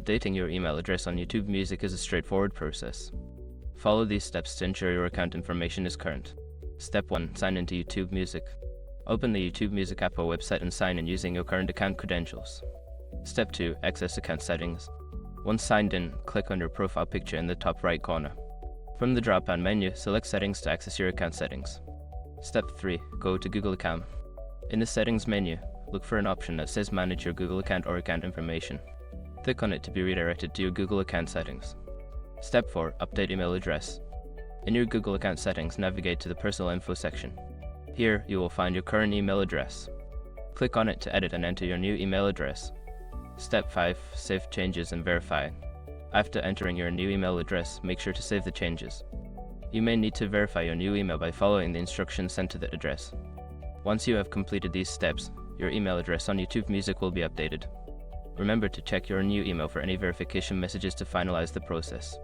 Updating your email address on YouTube Music is a straightforward process. Follow these steps to ensure your account information is current. Step 1. Sign into YouTube Music. Open the YouTube Music app or website and sign in using your current account credentials. Step 2. Access account settings. Once signed in, click on your profile picture in the top right corner. From the drop-down menu, select Settings to access your account settings. Step 3. Go to Google Account. In the Settings menu, look for an option that says Manage your Google account or account information. Click on it to be redirected to your Google account settings. Step 4. Update email address. In your Google account settings, navigate to the Personal Info section. Here, you will find your current email address. Click on it to edit and enter your new email address. Step 5. Save changes and verify. After entering your new email address, make sure to save the changes. You may need to verify your new email by following the instructions sent to the address. Once you have completed these steps, your email address on YouTube Music will be updated. Remember to check your new email for any verification messages to finalize the process.